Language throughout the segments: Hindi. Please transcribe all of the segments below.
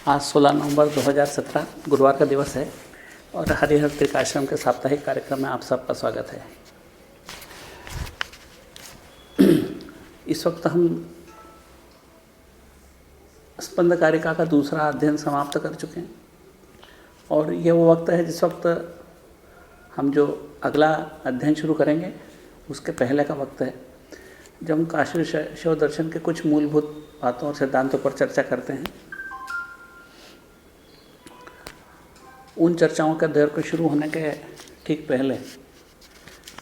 आज 16 नवंबर 2017 गुरुवार का दिवस है और हरिहर त्रिकाश्रम के साप्ताहिक कार्यक्रम में आप सबका स्वागत है। इस वक्त हम स्पंद कारिका का दूसरा अध्ययन समाप्त कर चुके हैं और ये वो वक्त है जिस वक्त हम जो अगला अध्ययन शुरू करेंगे उसके पहले का वक्त है, जब हम काशी शिव दर्शन के कुछ मूलभूत बातों और सिद्धांतों पर चर्चा करते हैं। उन चर्चाओं के अध्ययन को शुरू होने के ठीक पहले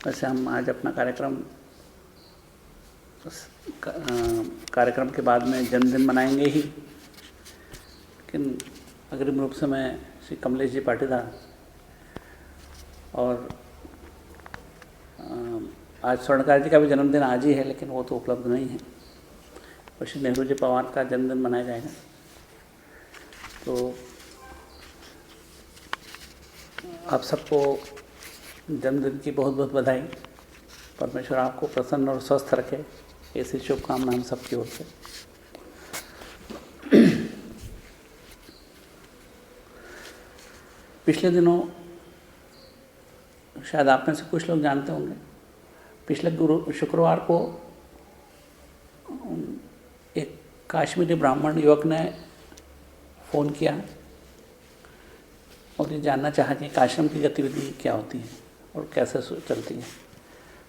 वैसे हम आज अपना कार्यक्रम के बाद में जन्मदिन मनाएंगे ही, लेकिन अग्रिम रूप से मैं श्री कमलेश जी पाटीदार और आज स्वर्णकार जी का भी जन्मदिन आज ही है, लेकिन वो तो उपलब्ध नहीं है। और श्री नेहरू जी पवार का जन्मदिन मनाया जाएगा। तो आप सबको जन्मदिन की बहुत बहुत बधाई। परमेश्वर आपको प्रसन्न और स्वस्थ रखे, ऐसी शुभकामना हम सबकी ओर से। पिछले दिनों शायद आप में से कुछ लोग जानते होंगे, पिछले शुक्रवार को एक काश्मीरी ब्राह्मण युवक ने फ़ोन किया और ये जानना चाहा कि आश्रम की गतिविधि क्या होती है और कैसे चलती है।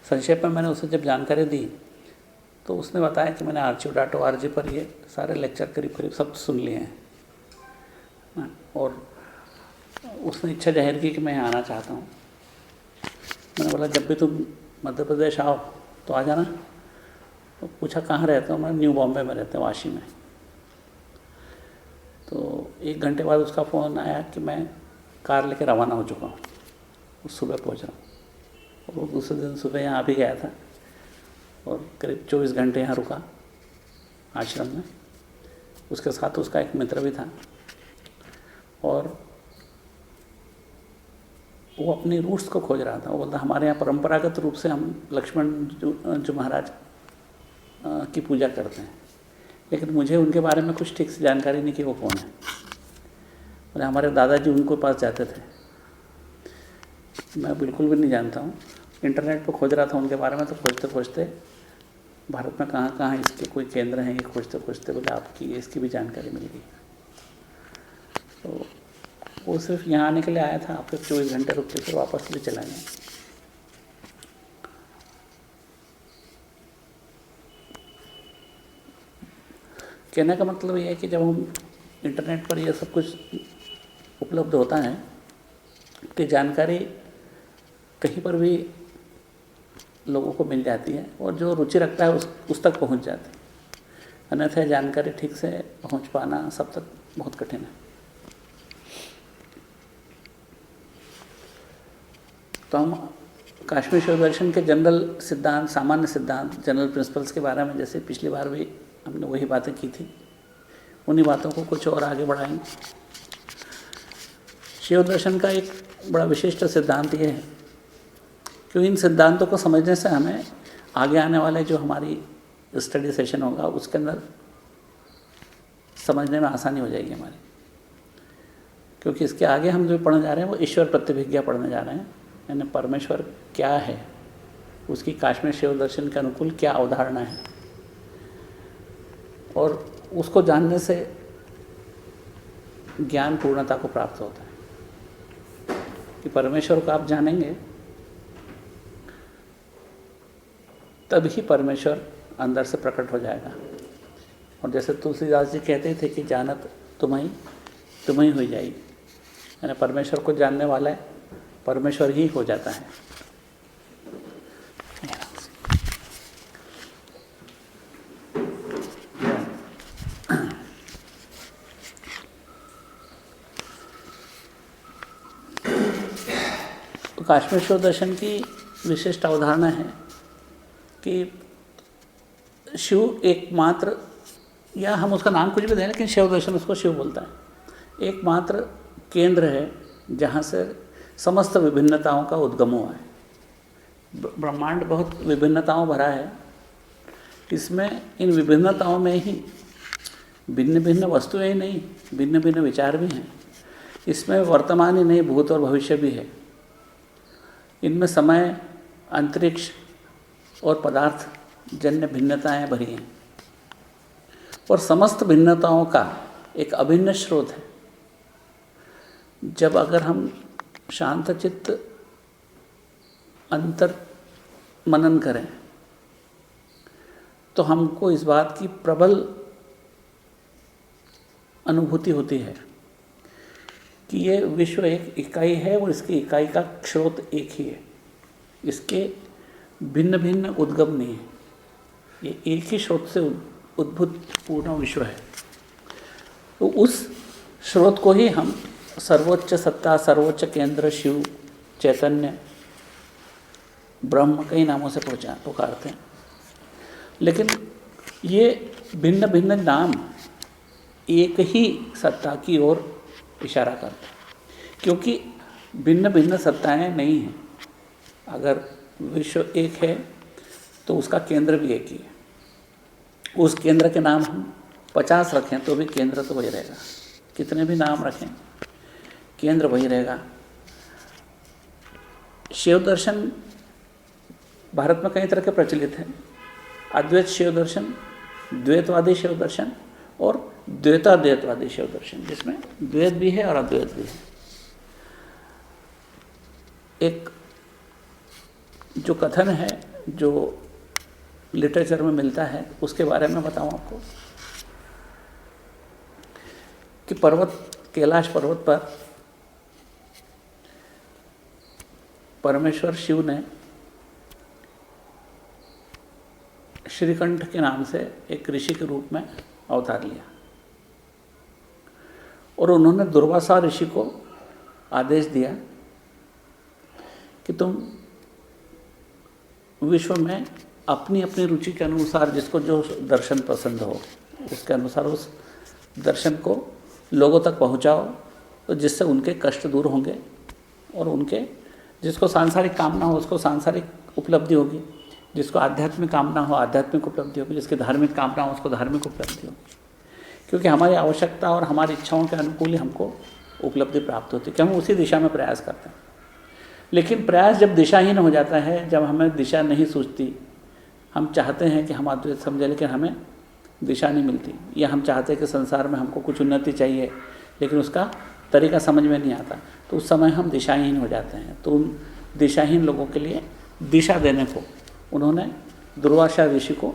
संक्षेप में मैंने उसे जब जानकारी दी तो उसने बताया कि मैंने archive.org पर ये सारे लेक्चर करीब करीब सब सुन लिए हैं और उसने इच्छा जाहिर की कि मैं यहाँ आना चाहता हूँ। मैंने बोला जब भी तुम मध्य प्रदेश आओ तो आ जाना। तो पूछा कहाँ रहते हो? मैं न्यू बॉम्बे में रहता हूँ, वाशी में। तो 1 घंटे बाद उसका फ़ोन आया कि मैं कार लेकर रवाना हो चुका हूँ, उस सुबह पहुँच रहा हूँ। और वो दूसरे दिन सुबह यहाँ आ भी गया था और करीब 24 घंटे यहाँ रुका आश्रम में। उसके साथ उसका एक मित्र भी था और वो अपनी रूट्स को खोज रहा था। वो बोलता हमारे यहाँ परंपरागत रूप से हम लक्ष्मण जो महाराज की पूजा करते हैं, लेकिन मुझे उनके बारे में कुछ ठीक से जानकारी नहीं कि वो कौन है। बोले हमारे दादाजी उनको पास जाते थे। मैं बिल्कुल भी नहीं जानता हूँ। इंटरनेट पर खोज रहा था उनके बारे में, तो खोजते खोजते भारत में कहाँ कहाँ इसके कोई केंद्र हैं, ये खोजते खोजते बोले आपकी इसकी भी जानकारी मिल गई। तो वो सिर्फ यहाँ आने के लिए आया था, आपके 24 घंटे रुक के फिर वापस भी चला गया। कहने का मतलब ये है कि जब हम इंटरनेट पर ये सब कुछ उपलब्ध होता है कि जानकारी कहीं पर भी लोगों को मिल जाती है और जो रुचि रखता है उस तक पहुंच जाती है। अन्यथा जानकारी ठीक से पहुंच पाना सब तक बहुत कठिन है। तो हम काश्मीर शिव दर्शन के जनरल सिद्धांत, सामान्य सिद्धांत, जनरल प्रिंसिपल्स के बारे में जैसे पिछली बार भी हमने वही बातें की थी, उन्हीं बातों को कुछ और आगे बढ़ाएंगे। शिव दर्शन का एक बड़ा विशिष्ट सिद्धांत ये है कि इन सिद्धांतों को समझने से हमें आगे आने वाले जो हमारी स्टडी सेशन होगा उसके अंदर समझने में आसानी हो जाएगी हमारी। क्योंकि इसके आगे हम जो पढ़ने जा रहे हैं वो ईश्वर प्रतिभिज्ञा पढ़ने जा रहे हैं, यानी परमेश्वर क्या है, उसकी काश्मीर शिव दर्शन के अनुकूल क्या अवधारणा है, और उसको जानने से ज्ञान पूर्णता को प्राप्त होता है। कि परमेश्वर को आप जानेंगे तभी परमेश्वर अंदर से प्रकट हो जाएगा। और जैसे तुलसीदास जी कहते थे कि जानत तुम्हें हो जाएगी, यानी परमेश्वर को जानने वाला है परमेश्वर ही हो जाता है। तो काश्मीर शिव दर्शन की विशिष्ट अवधारणा है कि शिव एकमात्र, या हम उसका नाम कुछ भी दें लेकिन शिव दर्शन उसको शिव बोलता है, एकमात्र केंद्र है जहाँ से समस्त विभिन्नताओं का उद्गम हुआ है। ब्रह्मांड बहुत विभिन्नताओं भरा है, इसमें इन विभिन्नताओं में ही भिन्न भिन्न वस्तुएं ही नहीं, भिन्न भिन्न विचार भी हैं। इसमें वर्तमान ही नहीं, भूत और भविष्य भी है। इनमें समय, अंतरिक्ष और पदार्थ जन्य भिन्नताएं भरी हैं और समस्त भिन्नताओं का एक अभिन्न स्रोत है। जब अगर हम शांत चित्त अंतर मनन करें तो हमको इस बात की प्रबल अनुभूति होती है कि ये विश्व एक इकाई है और इसकी इकाई का स्रोत एक ही है। इसके भिन्न भिन्न उद्गम नहीं है, ये एक ही स्रोत से उद्भूत पूर्ण विश्व है। तो उस स्रोत को ही हम सर्वोच्च सत्ता, सर्वोच्च केंद्र, शिव, चैतन्य, ब्रह्म कई नामों से पुकारते हैं। लेकिन ये भिन्न भिन्न नाम एक ही सत्ता की ओर इशारा करते हैं, क्योंकि भिन्न भिन्न सत्ताएं नहीं हैं। अगर विश्व एक है तो उसका केंद्र भी एक ही है। उस केंद्र के नाम हम 50 रखें तो भी केंद्र तो वही रहेगा, कितने भी नाम रखें केंद्र वही रहेगा। शिव दर्शन भारत में कई तरह के प्रचलित हैं। अद्वैत शिव दर्शन, द्वैतवादी शिव दर्शन और द्वैताद्वैतवादी शिव दर्शन, जिसमें द्वैत भी है और अद्वैत भी है। एक जो कथन है जो लिटरेचर में मिलता है उसके बारे में बताऊं आपको कि कैलाश पर्वत पर परमेश्वर शिव ने श्रीकंठ के नाम से एक ऋषि के रूप में अवतार लिया और उन्होंने दुर्वासा ऋषि को आदेश दिया कि तुम विश्व में अपनी अपनी रुचि के अनुसार जिसको जो दर्शन पसंद हो उसके अनुसार उस दर्शन को लोगों तक पहुंचाओ, तो जिससे उनके कष्ट दूर होंगे और उनके जिसको सांसारिक कामना हो उसको सांसारिक उपलब्धि होगी, जिसको आध्यात्मिक कामना हो आध्यात्मिक उपलब्धि होगी, जिसकी धार्मिक कामना हो उसको धार्मिक उपलब्धि होगी। क्योंकि हमारी आवश्यकता और हमारी इच्छाओं के अनुकूल ही हमको उपलब्धि प्राप्त होती है कि हम उसी दिशा में प्रयास करते हैं। लेकिन प्रयास जब दिशाहीन हो जाता है, जब हमें दिशा नहीं सूझती, हम चाहते हैं कि हम अद्वैत समझें लेकिन हमें दिशा नहीं मिलती, या हम चाहते हैं कि संसार में हमको कुछ उन्नति चाहिए लेकिन उसका तरीका समझ में नहीं आता, तो उस समय हम दिशाहीन हो जाते हैं। तो उन दिशाहीन लोगों के लिए दिशा देने को उन्होंने दुर्वासा ऋषि को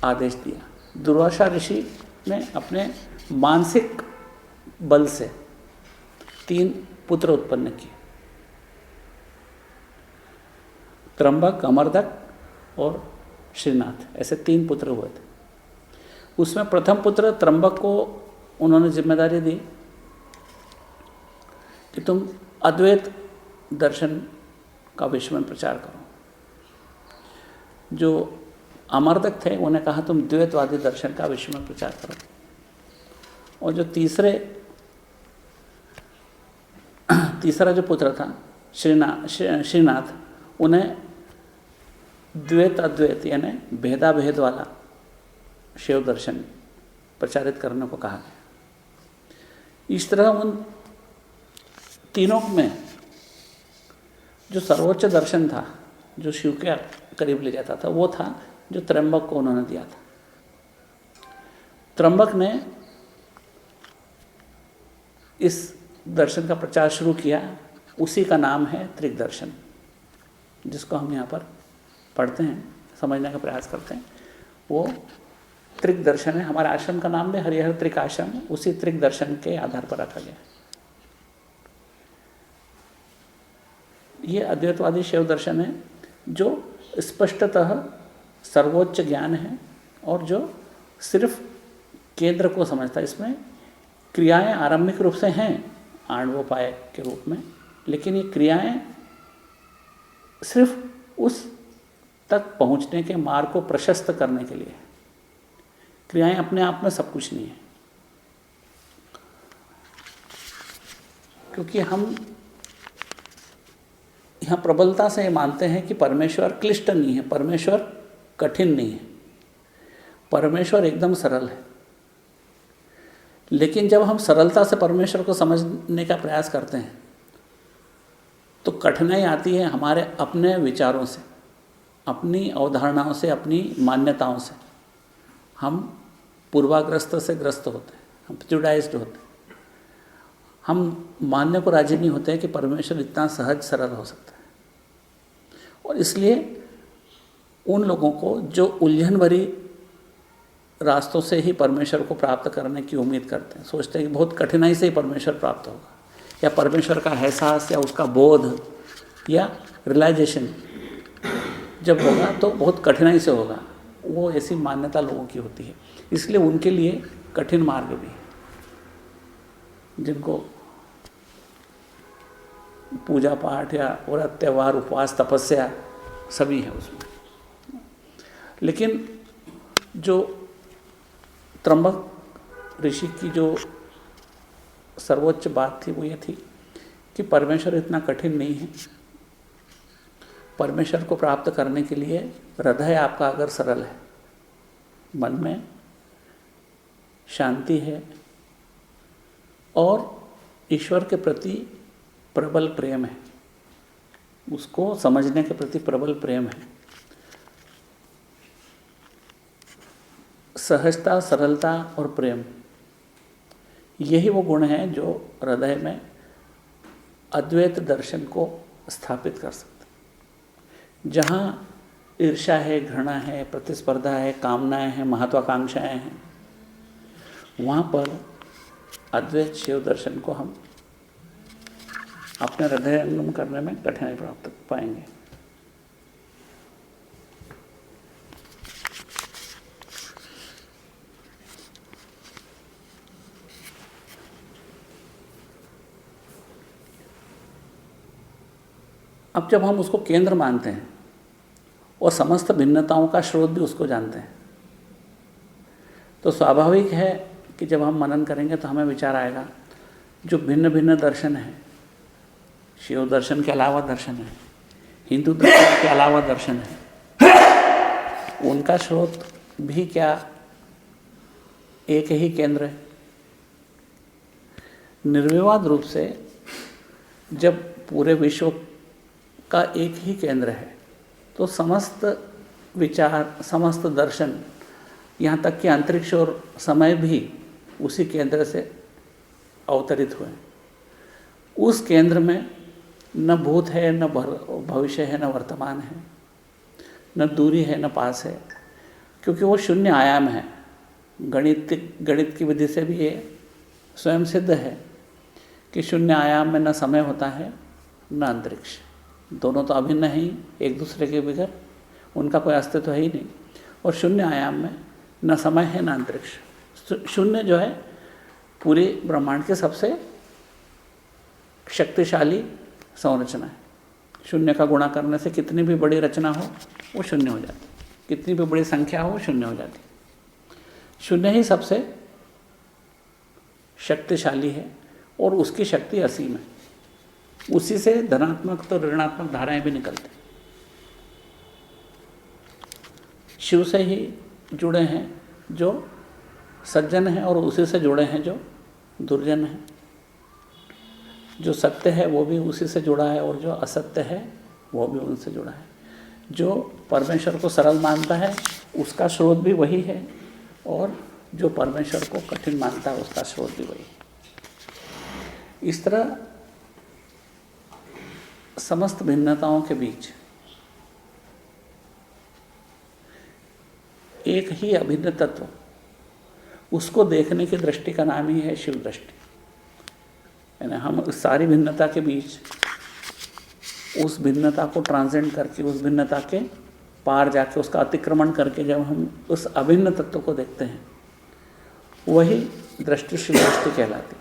आदेश दिया। दुर्वासा ऋषि ने अपने मानसिक बल से 3 पुत्र उत्पन्न किए, त्रंबक, अमरदक और श्रीनाथ, ऐसे 3 पुत्र हुए थे। उसमें प्रथम पुत्र त्रंबक को उन्होंने जिम्मेदारी दी कि तुम अद्वैत दर्शन का विश्व में प्रचार करो। जो अमरदक थे उन्हें कहा तुम द्वैतवादी दर्शन का विश्व में प्रचार करो। और जो तीसरा जो पुत्र था श्रीनाथ, उन्हें द्वैत अद्वैत यानी भेदा भेद वाला शिव दर्शन प्रचारित करने को कहा गया। इस तरह उन तीनों में जो सर्वोच्च दर्शन था, जो शिव के करीब ले जाता था, वो था जो त्रंबक को उन्होंने दिया था। त्रंबक ने इस दर्शन का प्रचार शुरू किया, उसी का नाम है त्रिक दर्शन, जिसको हम यहाँ पर पढ़ते हैं, समझने का प्रयास करते हैं। वो त्रिक दर्शन है। हमारे आश्रम का नाम भी हरिहर त्रिक आश्रम, उसी त्रिक दर्शन के आधार पर रखा गया। ये अद्वैतवादी शिव दर्शन है जो स्पष्टतः सर्वोच्च ज्ञान है और जो सिर्फ केंद्र को समझता है। इसमें क्रियाएं आरंभिक रूप से हैं आणवोपाय के रूप में, लेकिन ये क्रियाएं सिर्फ उस तक पहुंचने के मार्ग को प्रशस्त करने के लिए। क्रियाएं अपने आप में सब कुछ नहीं है, क्योंकि हम यहाँ प्रबलता से मानते हैं कि परमेश्वर क्लिष्ट नहीं है, परमेश्वर कठिन नहीं है। परमेश्वर एकदम सरल है, लेकिन जब हम सरलता से परमेश्वर को समझने का प्रयास करते हैं तो कठिनाई आती है हमारे अपने विचारों से, अपनी अवधारणाओं से, अपनी मान्यताओं से। हम पूर्वाग्रस्त से ग्रस्त होते हैं, हम प्रेजुडाइज्ड होते हैं। हम मानने को राजी नहीं होते हैं कि परमेश्वर इतना सहज सरल हो सकता है। और इसलिए उन लोगों को जो उलझन भरी रास्तों से ही परमेश्वर को प्राप्त करने की उम्मीद करते हैं, सोचते हैं कि बहुत कठिनाई से ही परमेश्वर प्राप्त होगा, या परमेश्वर का एहसास या उसका बोध या रियलाइजेशन जब होगा तो बहुत कठिनाई से होगा, वो ऐसी मान्यता लोगों की होती है। इसलिए उनके लिए कठिन मार्ग भी है, जिनको पूजा पाठ या व्रत त्यौहार उपवास तपस्या सभी है उसमें। लेकिन जो त्र्यंबक ऋषि की जो सर्वोच्च बात थी वो ये थी कि परमेश्वर इतना कठिन नहीं है। परमेश्वर को प्राप्त करने के लिए हृदय आपका अगर सरल है, मन में शांति है और ईश्वर के प्रति प्रबल प्रेम है, उसको समझने के प्रति प्रबल प्रेम है, सहजता, सरलता और प्रेम, यही वो गुण हैं जो हृदय में अद्वैत दर्शन को स्थापित कर सकते हैं। जहाँ ईर्ष्या है, घृणा है, प्रतिस्पर्धा है, कामनाएं हैं, महत्वाकांक्षाएं हैं, वहाँ पर अद्वैत शिव दर्शन को हम अपने हृदयंगम करने में कठिनाई प्राप्त पाएंगे। अब जब हम उसको केंद्र मानते हैं और समस्त भिन्नताओं का स्रोत भी उसको जानते हैं, तो स्वाभाविक है कि जब हम मनन करेंगे तो हमें विचार आएगा जो भिन्न भिन्न दर्शन है, शिव दर्शन के अलावा दर्शन है, हिंदू दर्शन के अलावा दर्शन है, उनका स्रोत भी क्या एक ही केंद्र है? निर्विवाद रूप से जब पूरे विश्व का एक ही केंद्र है तो समस्त विचार, समस्त दर्शन, यहाँ तक कि अंतरिक्ष और समय भी उसी केंद्र से अवतरित हुए। उस केंद्र में न भूत है, न भविष्य है, न वर्तमान है, न दूरी है, न पास है, क्योंकि वो शून्य आयाम है। गणित की विधि से भी ये स्वयं सिद्ध है कि शून्य आयाम में न समय होता है न अंतरिक्ष, दोनों तो अभिन्न ही एक दूसरे के बगैर, उनका कोई अस्तित्व है ही नहीं। और शून्य आयाम में न समय है न अंतरिक्ष। शून्य जो है पूरे ब्रह्मांड के सबसे शक्तिशाली संरचना है। शून्य का गुणा करने से कितनी भी बड़ी रचना हो वो शून्य हो जाती, कितनी भी बड़ी संख्या हो शून्य हो जाती। शून्य ही सबसे शक्तिशाली है और उसकी शक्ति असीम है। उसी से धनात्मक तो ऋणात्मक धाराएं भी निकलती। शिव से ही जुड़े हैं जो सज्जन हैं और उसी से जुड़े हैं जो दुर्जन हैं। जो सत्य है वो भी उसी से जुड़ा है और जो असत्य है वो भी उनसे जुड़ा है। जो परमेश्वर को सरल मानता है उसका स्रोत भी वही है और जो परमेश्वर को कठिन मानता है उसका स्रोत भी वही है। इस तरह समस्त भिन्नताओं के बीच एक ही अभिन्न तत्व, उसको देखने की दृष्टि का नाम ही है शिव दृष्टि। यानी हम उस सारी भिन्नता के बीच उस भिन्नता को ट्रांसेंड करके, उस भिन्नता के पार जाके, उसका अतिक्रमण करके जब हम उस अभिन्न तत्व को देखते हैं, वही दृष्टि शिव दृष्टि कहलाती।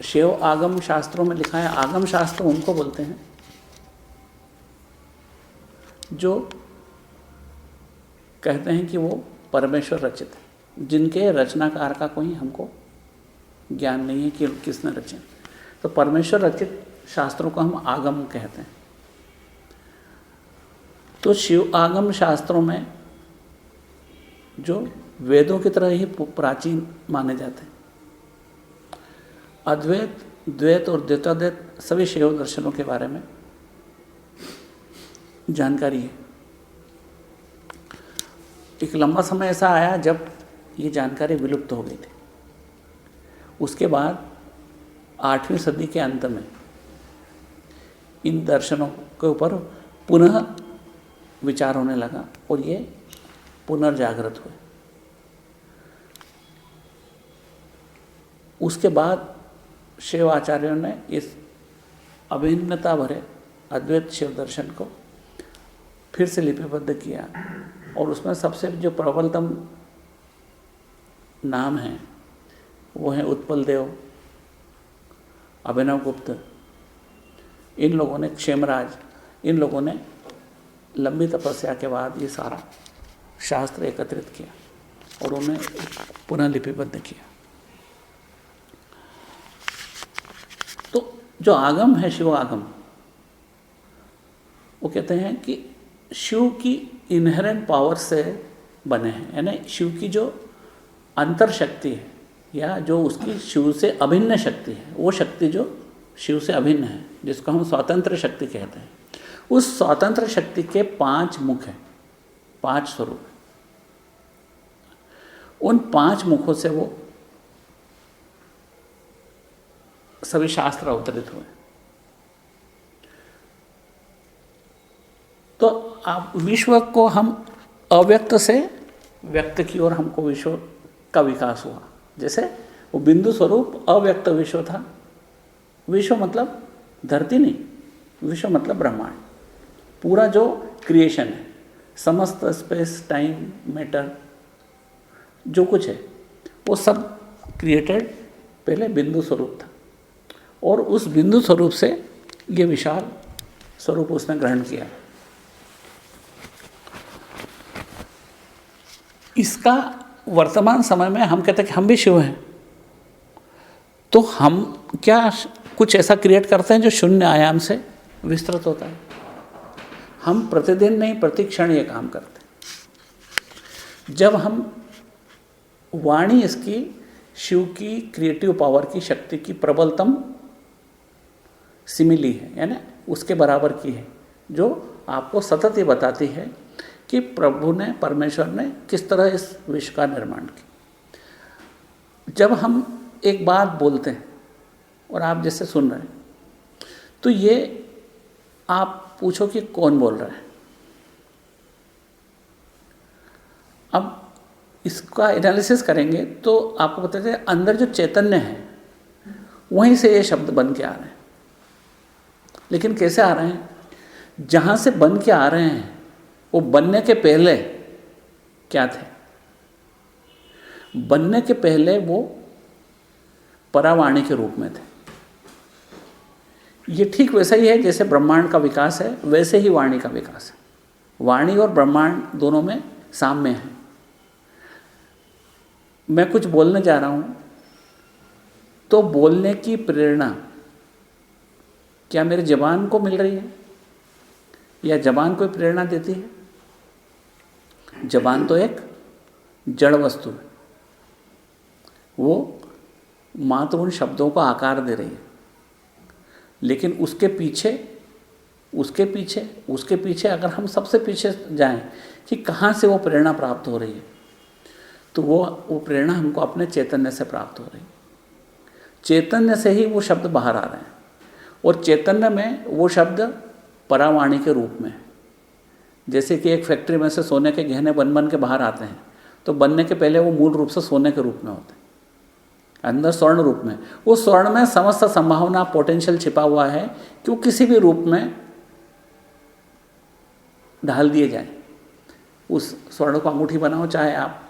शिव आगम शास्त्रों में लिखा है, आगम शास्त्र उनको बोलते हैं जो कहते हैं कि वो परमेश्वर रचित है, जिनके रचनाकार का कोई हमको ज्ञान नहीं है कि किसने रचे। तो परमेश्वर रचित शास्त्रों को हम आगम कहते हैं। तो शिव आगम शास्त्रों में जो वेदों की तरह ही प्राचीन माने जाते हैं, अद्वैत, द्वैत और द्वैताद्वैत सभी शिव दर्शनों के बारे में जानकारी है। एक लंबा समय ऐसा आया जब ये जानकारी विलुप्त हो गई थी। उसके बाद 8वीं सदी के अंत में इन दर्शनों के ऊपर पुनः विचार होने लगा और ये पुनर्जागृत हुए। उसके बाद शिव आचार्यों ने इस अभिन्नता भरे अद्वैत शिव दर्शन को फिर से लिपिबद्ध किया और उसमें सबसे जो प्रबलतम नाम हैं वो हैं उत्पल देव, अभिनव गुप्त, इन लोगों ने, क्षेमराज, इन लोगों ने लंबी तपस्या के बाद ये सारा शास्त्र एकत्रित किया और उन्हें पुनः लिपिबद्ध किया। तो जो आगम है शिव आगम, वो कहते हैं कि शिव की इनहेरेंट पावर से बने हैं, यानी शिव की जो अंतर शक्ति है या जो उसकी शिव से अभिन्न शक्ति है, वो शक्ति जो शिव से अभिन्न है, जिसको हम स्वतंत्र शक्ति कहते हैं, उस स्वतंत्र शक्ति के 5 मुख हैं, 5 स्वरूप हैं। उन 5 मुखों से वो सभी शास्त्र अवतरित हुए। तो आप विश्व को हम अव्यक्त से व्यक्त की ओर हमको विश्व का विकास हुआ। जैसे वो बिंदु स्वरूप अव्यक्त विश्व था, विश्व मतलब धरती नहीं, विश्व मतलब ब्रह्मांड, पूरा जो क्रिएशन है, समस्त स्पेस टाइम मैटर जो कुछ है वो सब क्रिएटेड पहले बिंदु स्वरूप था और उस बिंदु स्वरूप से ये विशाल स्वरूप उसने ग्रहण किया। इसका वर्तमान समय में हम कहते हैं कि हम भी शिव हैं, तो हम क्या कुछ ऐसा क्रिएट करते हैं जो शून्य आयाम से विस्तृत होता है? हम प्रतिदिन नहीं, प्रति क्षण ये काम करते हैं। जब हम वाणी इसकी शिव की क्रिएटिव पावर की शक्ति की प्रबलतम सिमिली है, यानी उसके बराबर की है, जो आपको सतत ये बताती है कि प्रभु ने, परमेश्वर ने किस तरह इस विश्व का निर्माण किया। जब हम एक बात बोलते हैं और आप जैसे सुन रहे हैं, तो ये आप पूछो कि कौन बोल रहा है। अब इसका एनालिसिस करेंगे तो आपको पता चले अंदर जो चैतन्य है वहीं से ये शब्द बन के आ रहे हैं। लेकिन कैसे आ रहे हैं? जहाँ से बन के आ रहे हैं वो बनने के पहले क्या थे? बनने के पहले वो परावाणी के रूप में थे। ये ठीक वैसा ही है जैसे ब्रह्मांड का विकास है, वैसे ही वाणी का विकास है। वाणी और ब्रह्मांड दोनों में साम्य है। मैं कुछ बोलने जा रहा हूँ तो बोलने की प्रेरणा क्या मेरी जबान को मिल रही है या जबान कोई प्रेरणा देती है? जबान तो एक जड़ वस्तु है, वो मात्र उन शब्दों को आकार दे रही है, लेकिन उसके पीछे अगर हम सबसे पीछे जाएं कि कहाँ से वो प्रेरणा प्राप्त हो रही है, तो वो प्रेरणा हमको अपने चैतन्य से प्राप्त हो रही है। चैतन्य से ही वो शब्द बाहर आ रहे हैं और चैतन्य में वो शब्द परावाणी के रूप में, जैसे कि एक फैक्ट्री में से सोने के गहने बन के बाहर आते हैं, तो बनने के पहले वो मूल रूप से सोने के रूप में होते हैं, अंदर स्वर्ण रूप में। वो स्वर्ण में समस्त संभावना, पोटेंशियल छिपा हुआ है कि वो किसी भी रूप में ढाल दिए जाए। उस स्वर्ण को अंगूठी बनाओ, चाहे आप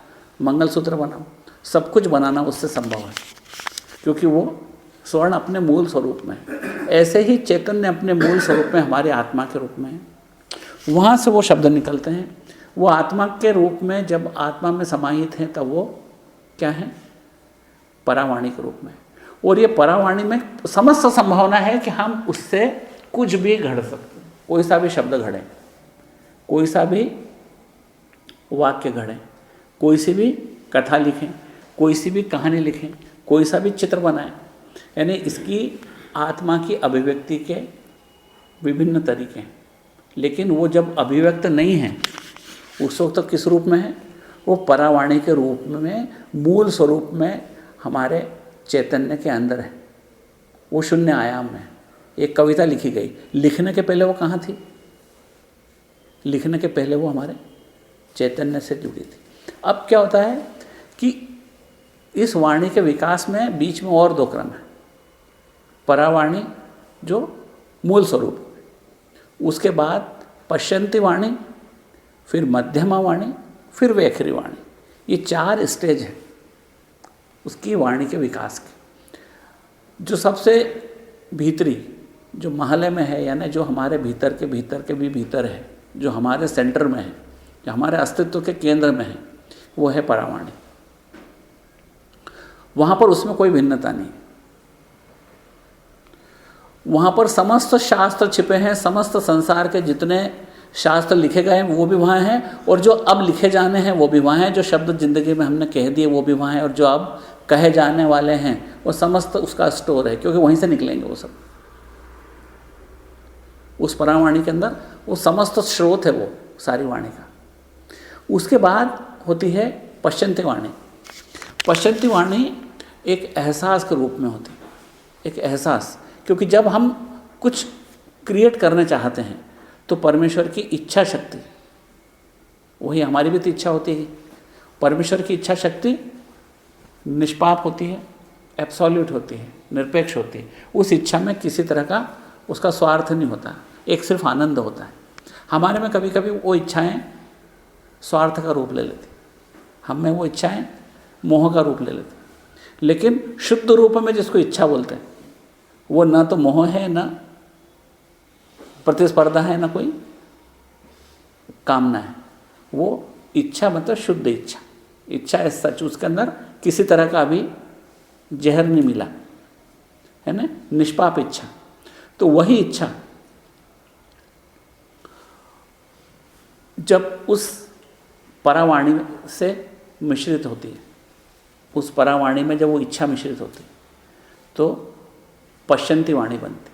मंगलसूत्र बनाओ, सब कुछ बनाना उससे संभव है, क्योंकि वो स्वर्ण अपने मूल स्वरूप में है। ऐसे ही चैतन्य अपने मूल स्वरूप में हमारे आत्मा के रूप में है। वहाँ से वो शब्द निकलते हैं। वो आत्मा के रूप में जब आत्मा में समाहित हैं तब वो क्या है? परावाणी के रूप में। और ये परावाणी में समस्त संभावना है कि हम उससे कुछ भी घड़ सकते हैं, कोई सा भी शब्द घड़े, कोई सा भी वाक्य गढ़ें, कोई सी भी कथा लिखें, कोई सी भी कहानी लिखें, कोई सा भी चित्र बनाएं। यानी इसकी आत्मा की अभिव्यक्ति के विभिन्न तरीके हैं। लेकिन वो जब अभिव्यक्त नहीं है उस वक्त तो किस रूप में है? वो परावाणी के रूप में, मूल स्वरूप में हमारे चैतन्य के अंदर है, वो शून्य आयाम में। एक कविता लिखी गई, लिखने के पहले वो कहाँ थी? लिखने के पहले वो हमारे चैतन्य से जुड़ी थी। अब क्या होता है कि इस वाणी के विकास में बीच में और दो क्रम है। परावाणी जो मूल स्वरूप, उसके बाद पश्यंती वाणी, फिर मध्यमा वाणी, फिर वैखरी वाणी। ये 4 स्टेज है उसकी वाणी के विकास के। जो सबसे भीतरी, जो महले में है, यानी जो हमारे भीतर के भी भीतर है, जो हमारे सेंटर में है, जो हमारे अस्तित्व के केंद्र में है, वो है परावाणी। वहाँ पर उसमें कोई भिन्नता नहीं। वहाँ पर समस्त शास्त्र छिपे हैं, समस्त संसार के जितने शास्त्र लिखे गए हैं वो भी वहाँ हैं, और जो अब लिखे जाने हैं वो भी वहाँ हैं। जो शब्द जिंदगी में हमने कह दिए वो भी वहाँ हैं, और जो अब कहे जाने वाले हैं वो समस्त उसका स्टोर है, क्योंकि वहीं से निकलेंगे वो सब। उस परावाणी के अंदर वो समस्त स्रोत है वो सारी वाणी का। उसके बाद होती है पश्यंती वाणी। पश्यंती वाणी एक एहसास के रूप में होती है, एक एहसास। क्योंकि जब हम कुछ क्रिएट करना चाहते हैं तो परमेश्वर की इच्छा शक्ति, वही हमारी भी तो इच्छा होती है। परमेश्वर की इच्छा शक्ति निष्पाप होती है, एब्सोल्यूट होती है, निरपेक्ष होती है। उस इच्छा में किसी तरह का उसका स्वार्थ नहीं होता, एक सिर्फ आनंद होता है। हमारे में कभी कभी वो इच्छाएं स्वार्थ का रूप ले लेती, हम में वो इच्छाएं मोह का रूप ले लेती। लेकिन शुद्ध रूप में जिसको इच्छा बोलते हैं वो ना तो मोह है, ना प्रतिस्पर्धा है, ना कोई कामना है। वो इच्छा मतलब शुद्ध इच्छा। इच्छा है सच, उसके अंदर किसी तरह का अभी जहर नहीं मिला है ना, निष्पाप इच्छा। तो वही इच्छा जब उस परावाणी से मिश्रित होती है, उस परावाणी में जब वो इच्छा मिश्रित होती है तो पश्यंती वाणी बनती।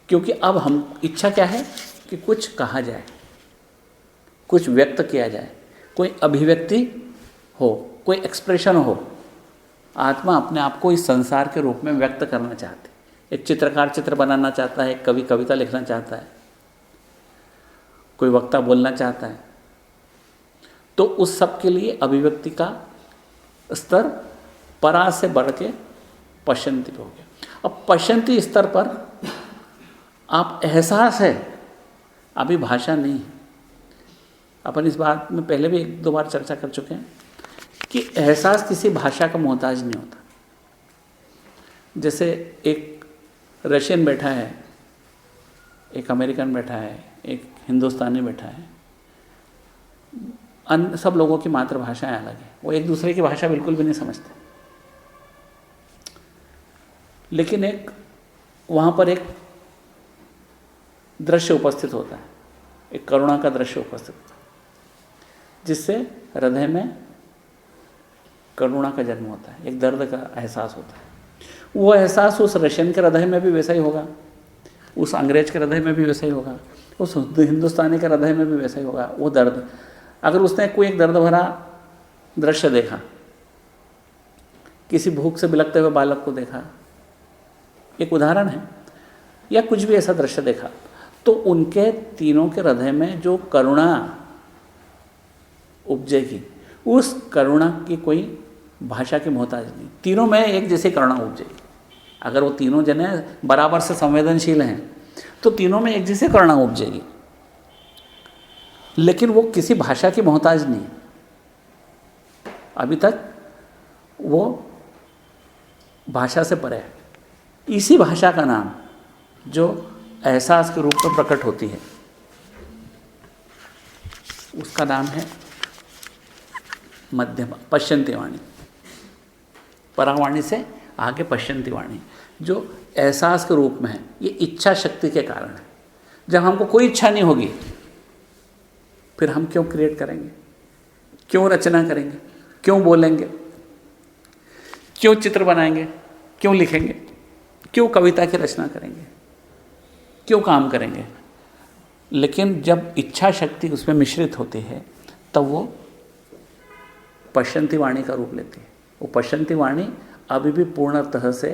क्योंकि अब हम इच्छा क्या है कि कुछ कहा जाए, कुछ व्यक्त किया जाए, कोई अभिव्यक्ति हो, कोई एक्सप्रेशन हो। आत्मा अपने आप को इस संसार के रूप में व्यक्त करना चाहती। एक चित्रकार चित्र बनाना चाहता है, एक कवि कविता लिखना चाहता है, कोई वक्ता बोलना चाहता है। तो उस सब के लिए अभिव्यक्ति का स्तर परा से बढ़ के पश्यंती पे हो गया। अब पश्यंती स्तर पर आप एहसास है, अभी भाषा नहीं है। अपन इस बात में पहले भी 1-2 बार चर्चा कर चुके हैं कि एहसास किसी भाषा का मोहताज नहीं होता। जैसे एक रशियन बैठा है, एक अमेरिकन बैठा है, एक हिंदुस्तानी बैठा है, अन्य सब लोगों की मातृभाषाएं अलग है, वो एक दूसरे की भाषा बिल्कुल भी नहीं समझते। लेकिन एक वहाँ पर एक दृश्य उपस्थित होता है, एक करुणा का दृश्य उपस्थित होता है, जिससे हृदय में करुणा का जन्म होता है, एक दर्द का एहसास होता है। वो एहसास उस रशियन के हृदय में भी वैसा ही होगा, उस अंग्रेज के हृदय में भी वैसा ही होगा, उस हिंदुस्तानी के हृदय में भी वैसा ही होगा। वो दर्द, अगर उसने कोई एक दर्द भरा दृश्य देखा, किसी भूख से बिलखते हुए बालक को देखा, एक उदाहरण है, या कुछ भी ऐसा दृश्य देखा, तो उनके तीनों के हृदय में जो करुणा उपजेगी, उस करुणा की कोई भाषा की मोहताज नहीं। तीनों में एक जैसी करुणा उपजेगी। अगर वो तीनों जने बराबर से संवेदनशील हैं तो तीनों में एक जैसी करुणा उपजेगी। लेकिन वो किसी भाषा की मोहताज नहीं। अभी तक वो भाषा से परे है। इसी भाषा का नाम जो एहसास के रूप में प्रकट होती है, उसका नाम है मध्यमा, पश्यंती वाणी। परावाणी से आगे पश्यंती वाणी, जो एहसास के रूप में है। ये इच्छा शक्ति के कारण है। जब हमको कोई इच्छा नहीं होगी फिर हम क्यों क्रिएट करेंगे, क्यों रचना करेंगे, क्यों बोलेंगे, क्यों चित्र बनाएंगे, क्यों लिखेंगे, क्यों कविता की रचना करेंगे, क्यों काम करेंगे। लेकिन जब इच्छा शक्ति उसमें मिश्रित होती है तब वो पश्यंती वाणी का रूप लेती है। वो पश्यंती वाणी अभी भी पूर्णतः से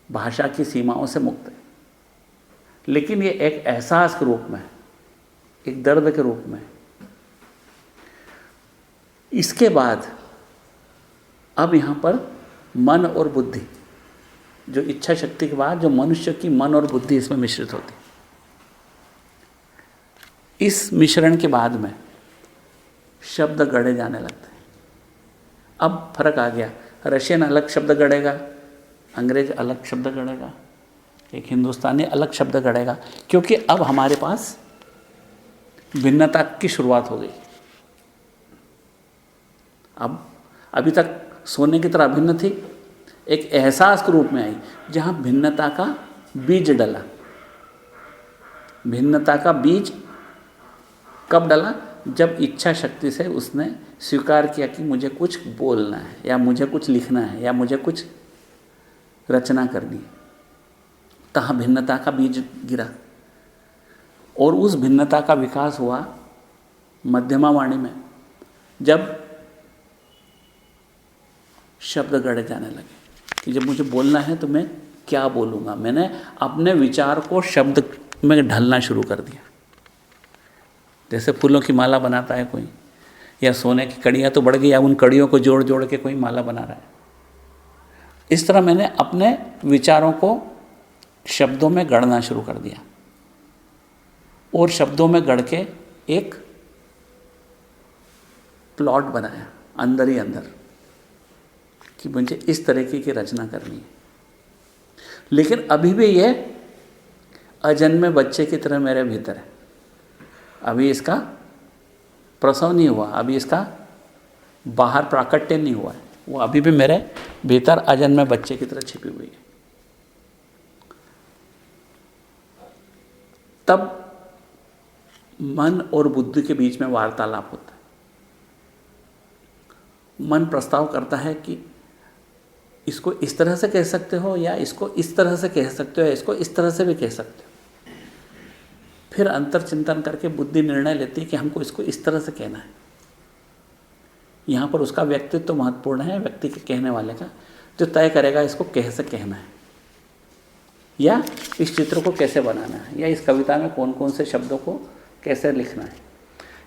भाषा की सीमाओं से मुक्त है, लेकिन ये एक एहसास के रूप में, एक दर्द के रूप में। इसके बाद अब यहाँ पर मन और बुद्धि, जो इच्छा शक्ति के बाद जो मनुष्य की मन और बुद्धि इसमें मिश्रित होती है। इस मिश्रण के बाद में शब्द गढ़े जाने लगते हैं। अब फर्क आ गया, रशियन अलग शब्द गढ़ेगा, अंग्रेज अलग शब्द गढ़ेगा, एक हिंदुस्तानी अलग शब्द गढ़ेगा, क्योंकि अब हमारे पास भिन्नता की शुरुआत हो गई। अब अभी तक सोने की तरह भिन्न थी, एक एहसास के रूप में आई जहाँ भिन्नता का बीज डला। भिन्नता का बीज कब डला? जब इच्छा शक्ति से उसने स्वीकार किया कि मुझे कुछ बोलना है, या मुझे कुछ लिखना है, या मुझे कुछ रचना करनी है। तहाँ भिन्नता का बीज गिरा और उस भिन्नता का विकास हुआ मध्यमा वाणी में, जब शब्द गढ़े जाने लगे कि जब मुझे बोलना है तो मैं क्या बोलूँगा। मैंने अपने विचार को शब्द में ढलना शुरू कर दिया। जैसे फूलों की माला बनाता है कोई, या सोने की कड़ियाँ तो बढ़ गई, या उन कड़ियों को जोड़ जोड़ के कोई माला बना रहा है। इस तरह मैंने अपने विचारों को शब्दों में गढ़ना शुरू कर दिया, और शब्दों में गढ़ के एक प्लॉट बनाया अंदर ही अंदर कि मुझे इस तरीके की रचना करनी है। लेकिन अभी भी ये अजन्मे बच्चे की तरह मेरे भीतर है। अभी इसका प्रसव नहीं हुआ, अभी इसका बाहर प्राकट्य नहीं हुआ है, वो अभी भी मेरे भीतर अजन्मे बच्चे की तरह छिपी हुई है। तब मन और बुद्धि के बीच में वार्तालाप होता है। मन प्रस्ताव करता है कि इसको इस तरह से कह सकते हो, या इसको इस तरह से कह सकते हो, या इसको इस तरह से भी कह सकते हो। फिर अंतर चिंतन करके बुद्धि निर्णय लेती है कि हमको इसको इस तरह से कहना है। यहाँ पर उसका व्यक्तित्व तो महत्वपूर्ण है, व्यक्ति के कहने वाले का, जो तय करेगा इसको कैसे कहना है, या इस चित्र को कैसे बनाना है, या इस कविता में कौन कौन से शब्दों को कैसे लिखना है।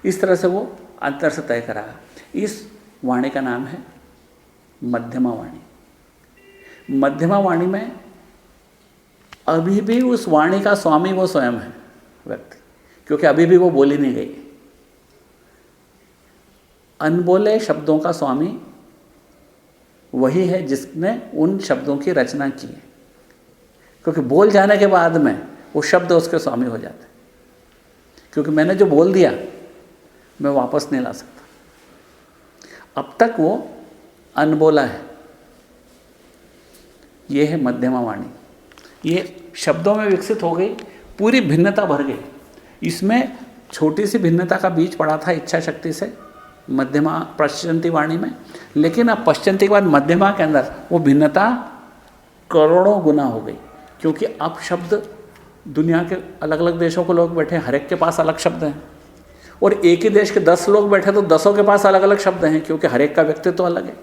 इस तरह से वो अंतर से तय करागा। इस वाणी का नाम है मध्यमा वाणी। मध्यमा वाणी में अभी भी उस वाणी का स्वामी वो स्वयं है व्यक्ति, क्योंकि अभी भी वो बोली नहीं गई। अनबोले शब्दों का स्वामी वही है जिसने उन शब्दों की रचना की है, क्योंकि बोल जाने के बाद में वो शब्द उसके स्वामी हो जाते हैं। क्योंकि मैंने जो बोल दिया मैं वापस नहीं ला सकता। अब तक वो अनबोला है। ये है मध्यमा वाणी। ये शब्दों में विकसित हो गई, पूरी भिन्नता भर गई। इसमें छोटी सी भिन्नता का बीज पड़ा था इच्छा शक्ति से मध्यमा पश्चंती वाणी में, लेकिन अब पश्चंती के बाद मध्यमा के अंदर वो भिन्नता करोड़ों गुना हो गई। क्योंकि अब शब्द दुनिया के अलग अलग देशों के लोग बैठे हैं, हर एक के पास अलग शब्द हैं, और एक ही देश के 10 लोग बैठे तो 10 के पास अलग अलग शब्द हैं, क्योंकि हर एक का व्यक्तित्व तो अलग है।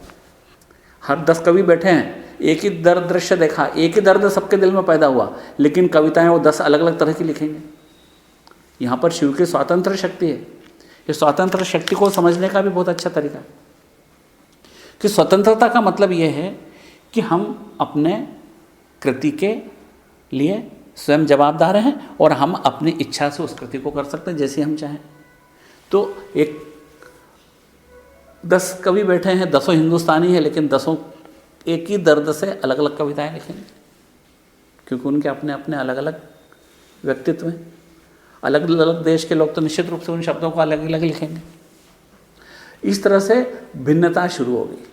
हर 10 कवि बैठे हैं, एक ही दृश्य देखा, एक ही दर्द सबके दिल में पैदा हुआ, लेकिन कविताएं वो 10 अलग अलग तरह की लिखेंगे। यहाँ पर शिव की स्वतंत्र शक्ति है। ये स्वतंत्र शक्ति को समझने का भी बहुत अच्छा तरीका है कि स्वतंत्रता का मतलब ये है कि हम अपने कृति के लिए स्वयं जवाबदार हैं, और हम अपनी इच्छा से उस कृति को कर सकते हैं जैसे हम चाहें। तो एक 10 कवि बैठे हैं, 10 हिंदुस्तानी हैं, लेकिन 10 एक ही दर्द से अलग अलग कविताएं लिखेंगे, क्योंकि उनके अपने अपने अलग अलग व्यक्तित्व हैं। अलग अलग देश के लोग तो निश्चित रूप से उन शब्दों को अलग अलग लिखेंगे। इस तरह से भिन्नता शुरू हो गई,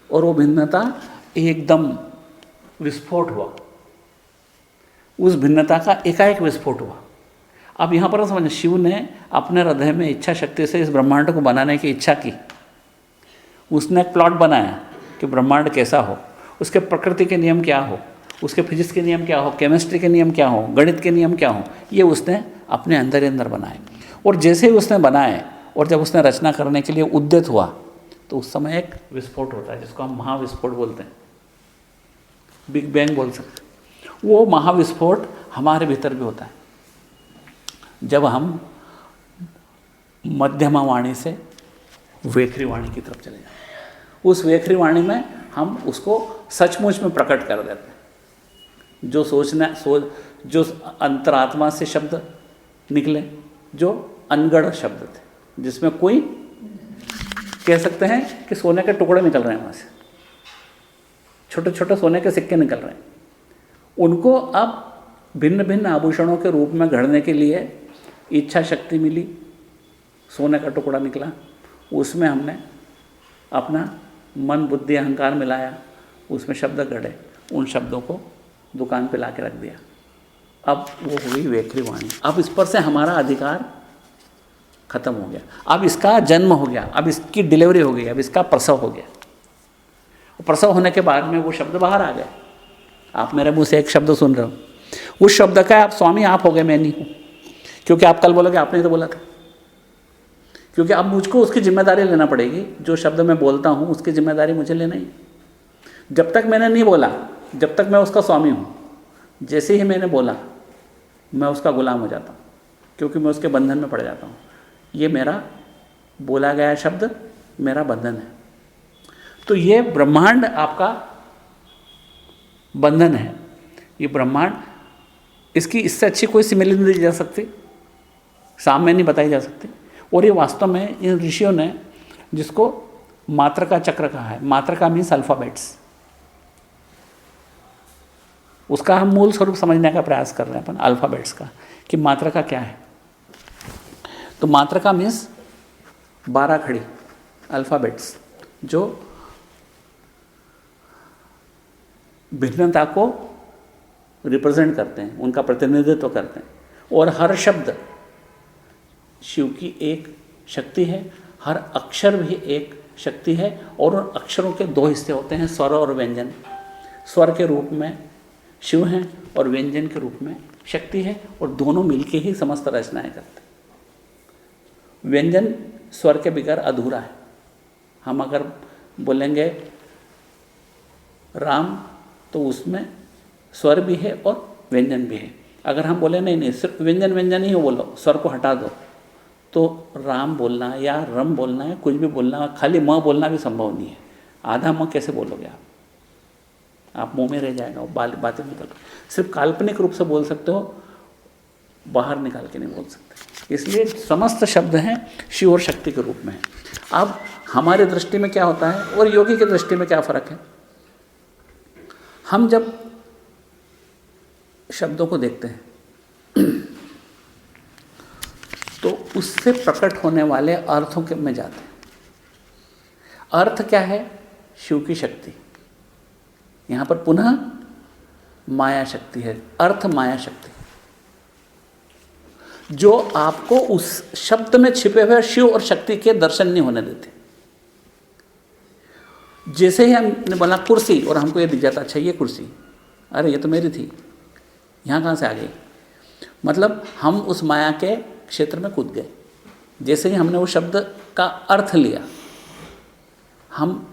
और वो भिन्नता एकदम विस्फोट हुआ। उस भिन्नता का एकाएक विस्फोट हुआ। अब यहाँ पर समझ, शिव ने अपने हृदय में इच्छा शक्ति से इस ब्रह्मांड को बनाने की इच्छा की। उसने एक प्लॉट बनाया कि ब्रह्मांड कैसा हो, उसके प्रकृति के नियम क्या हो, उसके फिजिक्स के नियम क्या हो, केमिस्ट्री के नियम क्या हो, गणित के नियम क्या हो, ये उसने अपने अंदर ही अंदर बनाए। और जैसे ही उसने बनाए और जब उसने रचना करने के लिए उद्यत हुआ तो उस समय एक विस्फोट होता है जिसको हम महाविस्फोट बोलते हैं, बिग बैंग बोल सकते हैं। वो महाविस्फोट हमारे भीतर भी होता है जब हम मध्यमा वाणी से वेखरी वाणी की तरफ चले जाते हैं। उस वेखरी वाणी में हम उसको सचमुच में प्रकट कर देते हैं। जो अंतरात्मा से शब्द निकले, जो अनगढ़ शब्द थे, जिसमें कोई कह सकते हैं कि सोने के टुकड़े निकल रहे हैं, वहाँ से छोटे छोटे सोने के सिक्के निकल रहे हैं, उनको अब भिन्न भिन्न आभूषणों के रूप में गढ़ने के लिए इच्छा शक्ति मिली। सोने का टुकड़ा निकला, उसमें हमने अपना मन बुद्धि अहंकार मिलाया, उसमें शब्द गढ़े, उन शब्दों को दुकान पे ला के रख दिया। अब वो हुई वेखरी वाणी। अब इस पर से हमारा अधिकार खत्म हो गया, अब इसका जन्म हो गया, अब इसकी डिलीवरी हो गई, अब इसका प्रसव हो गया। प्रसव होने के बाद में वो शब्द बाहर आ गए। आप मेरे मुंह से एक शब्द सुन रहे हो, उस शब्द का आप स्वामी आप हो गए, मैं नहीं हूँ, क्योंकि आप कल बोलोगे आपने तो बोला था। क्योंकि अब मुझको उसकी जिम्मेदारी लेना पड़ेगी। जो शब्द मैं बोलता हूँ उसकी जिम्मेदारी मुझे लेना ही। जब तक मैंने नहीं बोला, जब तक मैं उसका स्वामी हूँ, जैसे ही मैंने बोला मैं उसका गुलाम हो जाता हूँ, क्योंकि मैं उसके बंधन में पड़ जाता हूँ। ये मेरा बोला गया शब्द मेरा बंधन है। तो ये ब्रह्मांड आपका बंधन है। ये ब्रह्मांड, इसकी इससे अच्छी कोई सिमिलर नहीं दी जा सकती, सामने नहीं बताई जा सकती। और ये वास्तव में इन ऋषियों ने जिसको मात्रका चक्र कहा है, मात्रका मीन्स अल्फ़ाबेट्स, उसका हम मूल स्वरूप समझने का प्रयास कर रहे हैं अपन, अल्फ़ाबेट्स का, कि मात्रका क्या है। तो मात्रका मीन्स 12 खड़ी अल्फ़ाबेट्स जो भिन्नता को रिप्रेजेंट करते हैं, उनका प्रतिनिधित्व करते हैं। और हर शब्द शिव की एक शक्ति है, हर अक्षर भी एक शक्ति है। और उन अक्षरों के 2 हिस्से होते हैं, स्वर और व्यंजन। स्वर के रूप में शिव हैं और व्यंजन के रूप में शक्ति है, और दोनों मिलके ही समस्त रचनाएं करते हैं। व्यंजन स्वर के बगैर अधूरा है। हम अगर बोलेंगे राम तो उसमें स्वर भी है और व्यंजन भी है। अगर हम बोले नहीं सिर्फ व्यंजन व्यंजन ही हो, बोलो स्वर को हटा दो, तो राम बोलना या रम बोलना है, कुछ भी बोलना, खाली म बोलना भी संभव नहीं है। आधा म कैसे बोलोगे आप मुंह में रह जाएगा, बातें निकल। सिर्फ काल्पनिक रूप से बोल सकते हो, बाहर निकाल के नहीं बोल सकते। इसलिए समस्त शब्द हैं शिव और शक्ति के रूप में। अब हमारी दृष्टि में क्या होता है और योगी की दृष्टि में क्या फ़र्क है? हम जब शब्दों को देखते हैं तो उससे प्रकट होने वाले अर्थों के में जाते हैं। अर्थ क्या है? शिव की शक्ति। यहाँ पर पुनः माया शक्ति है, अर्थ माया शक्ति, जो आपको उस शब्द में छिपे हुए शिव और शक्ति के दर्शन नहीं होने देते। जैसे ही हमने बोला कुर्सी और हमको ये दिख जाता, अच्छा ये कुर्सी, अरे ये तो मेरी थी, यहाँ कहाँ से आ गई? मतलब हम उस माया के क्षेत्र में कूद गए। जैसे ही हमने वो शब्द का अर्थ लिया, हम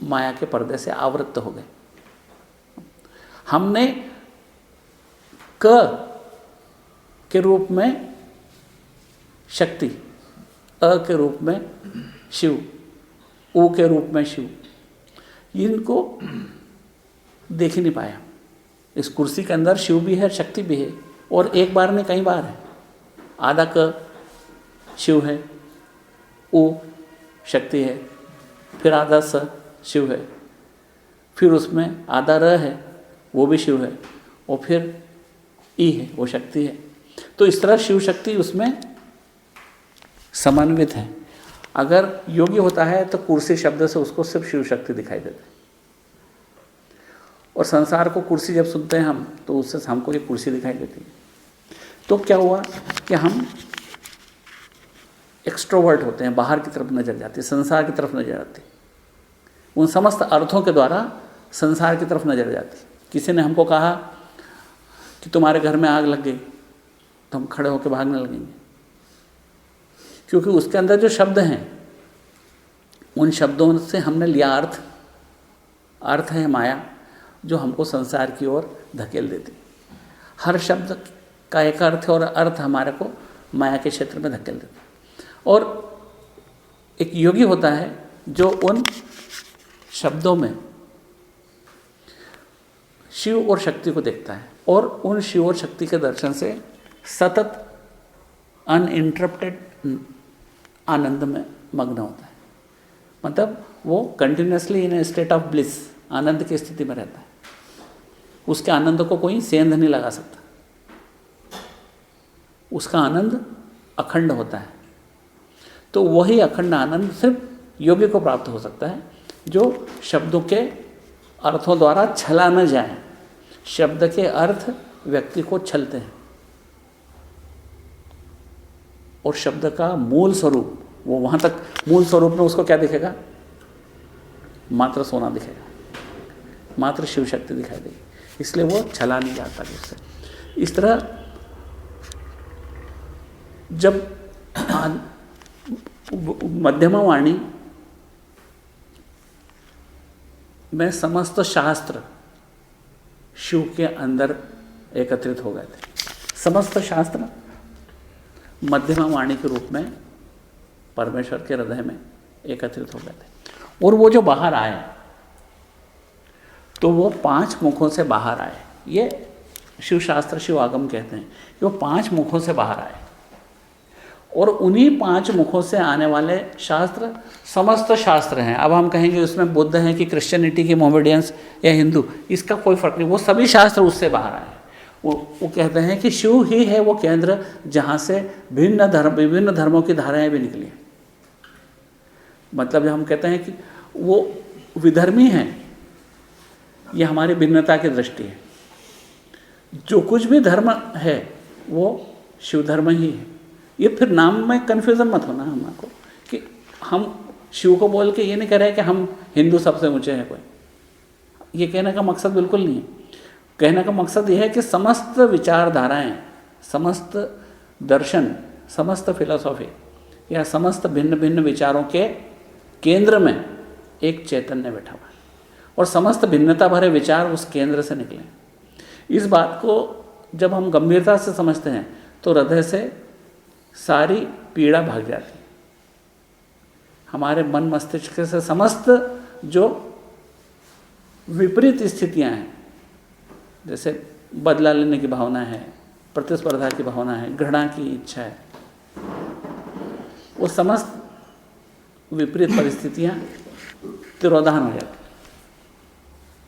माया के पर्दे से आवृत्त हो गए। हमने क के रूप में शक्ति, अ के रूप में शिव, ऊ के रूप में शिव, इनको देख ही नहीं पाया। इस कुर्सी के अंदर शिव भी है, शक्ति भी है, और एक बार नहीं कई बार है। आधा क शिव है, ऊ शक्ति है, फिर आधा स शिव है, फिर उसमें आधा र है, वो भी शिव है, और फिर ई है, वो शक्ति है। तो इस तरह शिव शक्ति उसमें समन्वित है। अगर योगी होता है तो कुर्सी शब्द से उसको सिर्फ शिव शक्ति दिखाई देती है। और संसार को कुर्सी जब सुनते हैं हम, तो उससे हमको ये कुर्सी दिखाई देती है। तो क्या हुआ कि हम एक्सट्रोवर्ट होते हैं, बाहर की तरफ नजर जाती है, संसार की तरफ नजर आती, उन समस्त अर्थों के द्वारा संसार की तरफ नजर जाती। किसी ने हमको कहा कि तुम्हारे घर में आग लग गई, तो हम खड़े होकर भागने लगेंगे, क्योंकि उसके अंदर जो शब्द हैं उन शब्दों से हमने लिया अर्थ। अर्थ है माया, जो हमको संसार की ओर धकेल देती। हर शब्द का एक अर्थ है और अर्थ हमारे को माया के क्षेत्र में धकेल देता। और एक योगी होता है जो उन शब्दों में शिव और शक्ति को देखता है और उन शिव और शक्ति के दर्शन से सतत अनइंटरप्टेड आनंद में मग्न होता है। मतलब वो continuously in a state of bliss, आनंद की स्थिति में रहता है। उसके आनंद को कोई सेंध नहीं लगा सकता, उसका आनंद अखंड होता है। तो वही अखंड आनंद सिर्फ योगी को प्राप्त हो सकता है, जो शब्दों के अर्थों द्वारा छला न जाए। शब्द के अर्थ व्यक्ति को छलते हैं और शब्द का मूल स्वरूप, वो वहाँ तक मूल स्वरूप में उसको क्या दिखेगा? मात्र सोना दिखेगा, मात्र शिव शक्ति दिखाई देगी, इसलिए वो छला नहीं जाता उससे। इस तरह जब मध्यमा वाणी में समस्त शास्त्र शिव के अंदर एकत्रित हो गए थे। समस्त शास्त्र मध्यमा वाणी के रूप में परमेश्वर के हृदय में एकत्रित हो गए थे। और वो जो बाहर आए तो वो 5 मुखों से बाहर आए। ये शिव शास्त्र, शिव आगम कहते हैं कि वो 5 मुखों से बाहर आए। और उन्हीं 5 मुखों से आने वाले शास्त्र समस्त शास्त्र हैं। अब हम कहेंगे उसमें बुद्ध हैं कि क्रिश्चियनिटी की मोमेडियंस या हिंदू, इसका कोई फर्क नहीं, वो सभी शास्त्र उससे बाहर आए। वो कहते हैं कि शिव ही है वो केंद्र जहाँ से विभिन्न धर्मों की धाराएं भी निकली हैं। मतलब जब हम कहते हैं कि वो विधर्मी हैं, ये हमारी भिन्नता की दृष्टि है। जो कुछ भी धर्म है वो शिव धर्म ही है। ये फिर नाम में कन्फ्यूज़न मत होना हमको कि हम शिव को बोल के ये नहीं कह रहे कि हम हिंदू सबसे ऊंचे हैं कोई। ये कहने का मकसद बिल्कुल नहीं है। कहने का मकसद ये है कि समस्त विचारधाराएं, समस्त दर्शन, समस्त फिलॉसफी या समस्त भिन्न भिन्न विचारों के केंद्र में एक चैतन्य बैठा हुआ है और समस्त भिन्नता भरे विचार उस केंद्र से निकले। इस बात को जब हम गंभीरता से समझते हैं तो हृदय से सारी पीड़ा भाग जाती है। हमारे मन मस्तिष्क से समस्त जो विपरीत स्थितियां हैं, जैसे बदला लेने की भावना है, प्रतिस्पर्धा की भावना है, घृणा की इच्छा है, वो समस्त विपरीत परिस्थितियां तिरोधान हो जाती,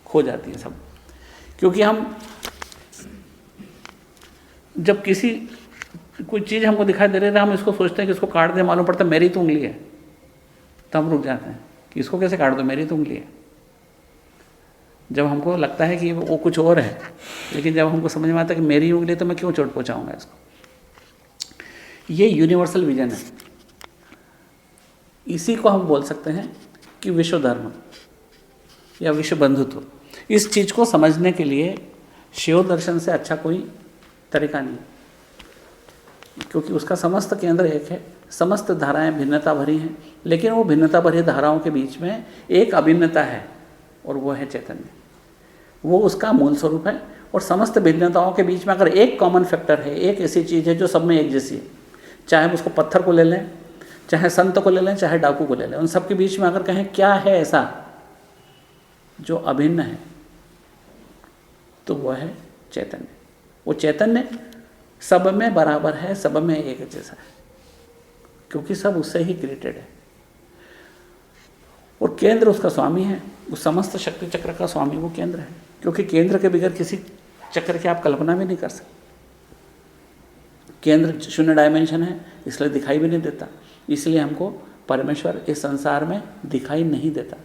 खो जाती हैं सब। क्योंकि हम जब कोई चीज़ हमको दिखाई दे रही है, हम इसको सोचते हैं कि इसको काट दें, मालूम पड़ता है मेरी तो उंगली है, तो हम रुक जाते हैं कि इसको कैसे काट दो, मेरी तो उंगली है। जब हमको लगता है कि वो कुछ और है, लेकिन जब हमको समझ में आता है कि मेरी उंगली, तो मैं क्यों चोट पहुंचाऊंगा इसको। ये यूनिवर्सल विजन है। इसी को हम बोल सकते हैं कि विश्व धर्म या विश्व बंधुत्व। इस चीज़ को समझने के लिए शिव दर्शन से अच्छा कोई तरीका नहीं, क्योंकि उसका समस्त केंद्र एक है। समस्त धाराएं भिन्नता भरी हैं, लेकिन वो भिन्नता भरी धाराओं के बीच में एक अभिन्नता है और वो है चैतन्य। वो उसका मूल स्वरूप है। और समस्त भिन्नताओं के बीच में अगर एक कॉमन फैक्टर है, एक ऐसी चीज़ है जो सब में एक जैसी है, चाहे हम उसको पत्थर को ले लें, चाहे संत को ले लें, चाहे डाकू को ले लें, उन सब के बीच में अगर कहें क्या है ऐसा जो अभिन्न है, तो वो है चैतन्य। वो चैतन्य सब में बराबर है, सब में एक जैसा है, क्योंकि सब उससे ही क्रिएटेड है। और केंद्र उसका स्वामी है। उस समस्त शक्ति चक्र का स्वामी वो केंद्र है, क्योंकि केंद्र के बगैर किसी चक्र की आप कल्पना भी नहीं कर सकते। केंद्र शून्य डायमेंशन है, इसलिए दिखाई भी नहीं देता। इसलिए हमको परमेश्वर इस संसार में दिखाई नहीं देता।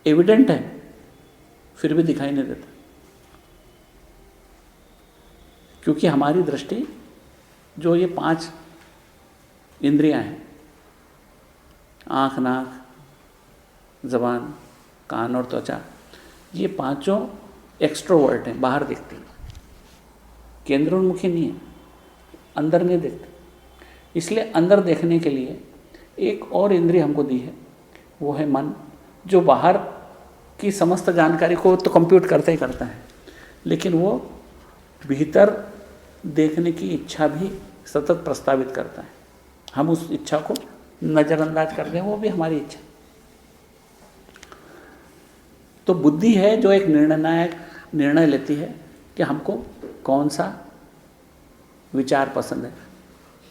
एविडेंट है, फिर भी दिखाई नहीं देता, क्योंकि हमारी दृष्टि जो ये 5 इंद्रियां हैं, आँख, नाक, ज़बान, कान और त्वचा, ये पांचों एक्सट्रोवर्ट हैं, बाहर देखते हैं, केंद्रोन्मुखी नहीं है, अंदर नहीं देखते। इसलिए अंदर देखने के लिए एक और इंद्रिय हमको दी है, वो है मन, जो बाहर की समस्त जानकारी को तो कंप्यूट करता ही करता है, लेकिन वो भीतर देखने की इच्छा भी सतत प्रस्तावित करता है। हम उस इच्छा को नज़रअंदाज कर दें, वो भी हमारी इच्छा। तो बुद्धि है जो एक निर्णय लेती है कि हमको कौन सा विचार पसंद है,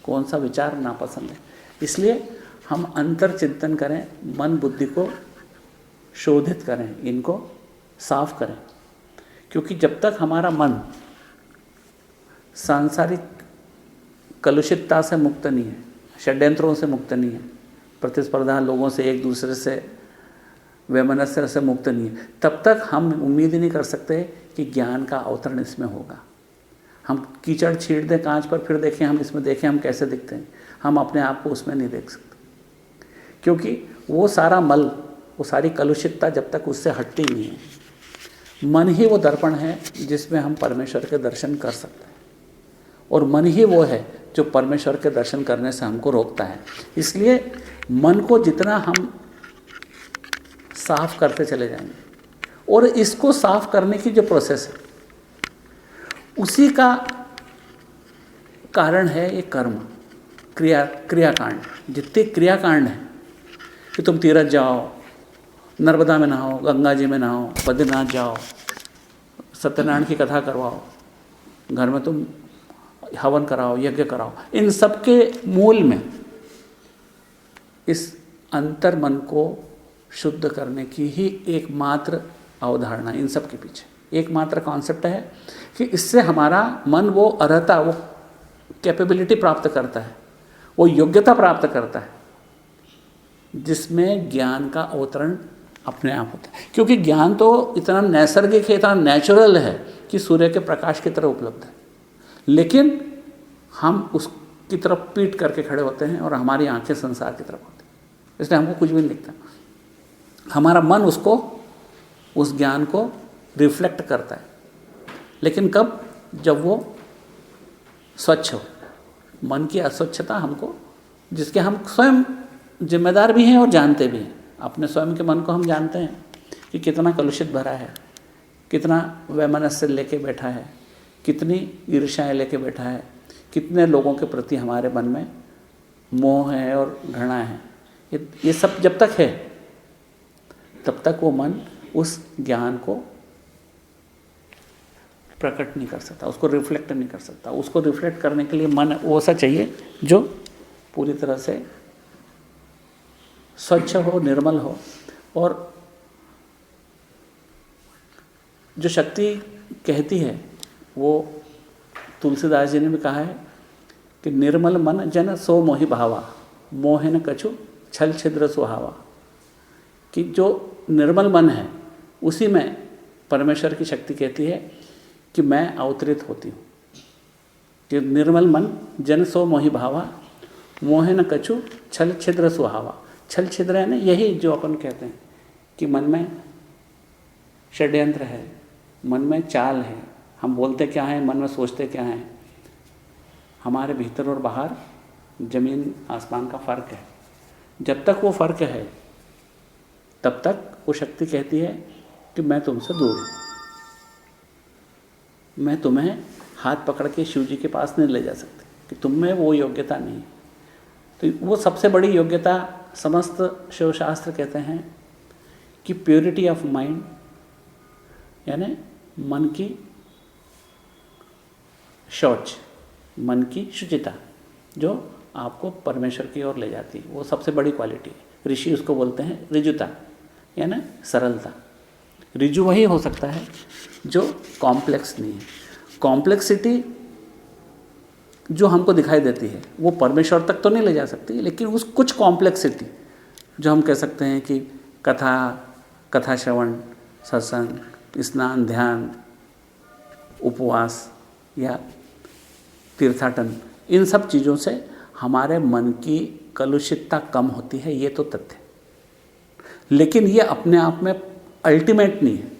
कौन सा विचार नापसंद है। इसलिए हम अंतर चिंतन करें, मन बुद्धि को शोधित करें, इनको साफ करें, क्योंकि जब तक हमारा मन सांसारिक कलुषितता से मुक्त नहीं है, षड्यंत्रों से मुक्त नहीं है, प्रतिस्पर्धा, लोगों से, एक दूसरे से, वैमनस्य से मुक्त नहीं है, तब तक हम उम्मीद ही नहीं कर सकते कि ज्ञान का अवतरण इसमें होगा। हम कीचड़ छीट दें कांच पर, फिर देखें हम इसमें, देखें हम कैसे दिखते हैं, हम अपने आप को उसमें नहीं देख सकते, क्योंकि वो सारा मल, वो सारी कलुषितता जब तक उससे हटती नहीं है। मन ही वो दर्पण है जिसमें हम परमेश्वर के दर्शन कर सकते हैं, और मन ही वो है जो परमेश्वर के दर्शन करने से हमको रोकता है। इसलिए मन को जितना हम साफ करते चले जाएंगे, और इसको साफ करने की जो प्रोसेस है, उसी का कारण है ये कर्म, क्रियाकांड। जितने क्रियाकांड हैं कि तुम तीरथ जाओ, नर्मदा में नहाओ, गंगा जी में नहाओ, बद्रीनाथ जाओ, सत्यनारायण की कथा करवाओ, घर में तुम हवन कराओ, यज्ञ कराओ, इन सब के मूल में इस अंतर मन को शुद्ध करने की ही एकमात्र अवधारणा, इन सब के पीछे एकमात्र कॉन्सेप्ट है कि इससे हमारा मन वो अर्हता, वो कैपेबिलिटी प्राप्त करता है, वो योग्यता प्राप्त करता है, जिसमें ज्ञान का अवतरण अपने आप होता है। क्योंकि ज्ञान तो इतना नैसर्गिक है, इतना नेचुरल है कि सूर्य के प्रकाश की तरह उपलब्ध है, लेकिन हम उसकी तरफ पीट करके खड़े होते हैं और हमारी आंखें संसार की तरफ होती हैं, इसलिए हमको कुछ भी नहीं दिखता। हमारा मन उसको, उस ज्ञान को रिफ्लेक्ट करता है, लेकिन कब? जब वो स्वच्छ हो। मन की अस्वच्छता हमको, जिसके हम स्वयं जिम्मेदार भी हैं और जानते भी हैं, अपने स्वयं के मन को हम जानते हैं कि कितना कलुषित भरा है, कितना वैमनस्य लेके बैठा है, कितनी ईर्ष्याएं लेके बैठा है, कितने लोगों के प्रति हमारे मन में मोह है और घृणा है। ये सब जब तक है, तब तक वो मन उस ज्ञान को प्रकट नहीं कर सकता, उसको रिफ्लेक्ट नहीं कर सकता। उसको रिफ्लेक्ट करने के लिए मन वो ऐसा चाहिए जो पूरी तरह से स्वच्छ हो, निर्मल हो, और जो शक्ति कहती है वो तुलसीदास जी ने भी कहा है कि निर्मल मन जन सो मोहि भावा, मोहे न कछु छल छिद्र सुहावा। कि जो निर्मल मन है उसी में परमेश्वर की शक्ति कहती है कि मैं अवतरित होती हूँ। कि निर्मल मन जन सो मोहि भावा, मोहे न कछु छल छिद्र सुहावा। छल छिद्र है ना, यही जो अपन कहते हैं कि मन में षड्यंत्र है, मन में चाल है, हम बोलते क्या हैं, मन में सोचते क्या हैं। हमारे भीतर और बाहर जमीन आसमान का फ़र्क है। जब तक वो फ़र्क है तब तक वो शक्ति कहती है कि मैं तुमसे दूर हूँ, मैं तुम्हें हाथ पकड़ के शिव जी के पास नहीं ले जा सकती, कि तुम में वो योग्यता नहीं है। तो वो सबसे बड़ी योग्यता समस्त शिवशास्त्र कहते हैं कि प्योरिटी ऑफ माइंड, यानी मन की शौच, मन की शुचिता, जो आपको परमेश्वर की ओर ले जाती है, वो सबसे बड़ी क्वालिटी है। ऋषि उसको बोलते हैं ऋजुता, यानी सरलता। ऋजु वही हो सकता है जो कॉम्प्लेक्स नहीं है। कॉम्प्लेक्सिटी जो हमको दिखाई देती है वो परमेश्वर तक तो नहीं ले जा सकती, लेकिन उस कुछ कॉम्प्लेक्सिटी जो हम कह सकते हैं कि कथा श्रवण, सत्संग, स्नान, ध्यान, उपवास या तीर्थाटन, इन सब चीज़ों से हमारे मन की कलुषितता कम होती है, ये तो तथ्य। लेकिन ये अपने आप में अल्टीमेट नहीं है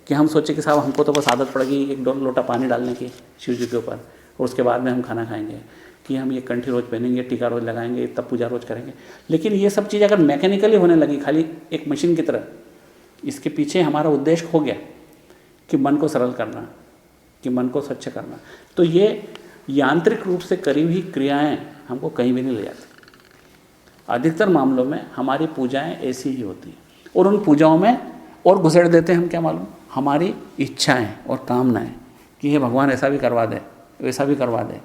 कि हम सोचे कि साहब हमको तो बस आदत पड़ गई एक दो लोटा पानी डालने की शिव जी के ऊपर और उसके बाद में हम खाना खाएंगे, कि हम ये कंठी रोज़ पहनेंगे, टीका रोज़ लगाएंगे, तब पूजा रोज़ करेंगे। लेकिन ये सब चीज़ अगर मैकेनिकली होने लगी खाली एक मशीन की तरह, इसके पीछे हमारा उद्देश्य हो गया कि मन को सरल करना, कि मन को स्वच्छ करना, तो ये यांत्रिक रूप से करी हुई क्रियाएं हमको कहीं भी नहीं ले जाती। अधिकतर मामलों में हमारी पूजाएं ऐसी ही होती हैं और उन पूजाओं में और घुसेड़ देते हैं हम, क्या मालूम, हमारी इच्छाएं और कामनाएं कि ये भगवान ऐसा भी करवा दे, वैसा भी करवा दे,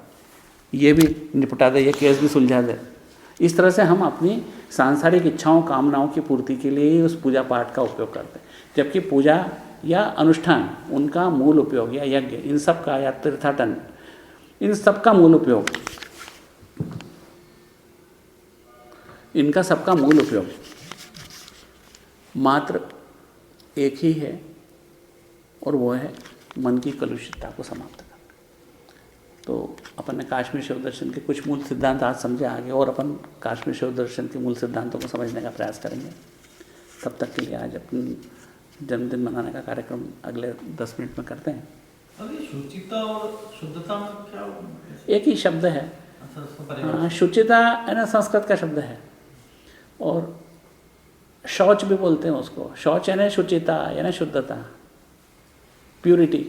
ये भी निपटा दे, ये केस भी सुलझा दे। इस तरह से हम अपनी सांसारिक इच्छाओं कामनाओं की पूर्ति के लिए ही उस पूजा पाठ का उपयोग करते हैं, जबकि पूजा या अनुष्ठान उनका मूल उपयोग या यज्ञ इन सब का या तीर्थाटन इन सब का मूल उपयोग, इनका सबका मूल उपयोग मात्र एक ही है और वो है मन की कलुषितता को समाप्त करना। तो अपन ने काश्मीर शिव दर्शन के कुछ मूल सिद्धांत आज समझे, आगे और अपन काश्मीर शिव दर्शन के मूल सिद्धांतों को समझने का प्रयास करेंगे। तब तक के लिए आज अपन जन्मदिन मनाने का कार्यक्रम अगले 10 मिनट में करते हैं। अभी शुचिता और शुद्धता में क्या एक ही शब्द है। हाँ, शुचिता है ना, संस्कृत का शब्द है, और शौच भी बोलते हैं उसको। शौच यानी शुचिता यानी शुद्धता, प्यूरिटी।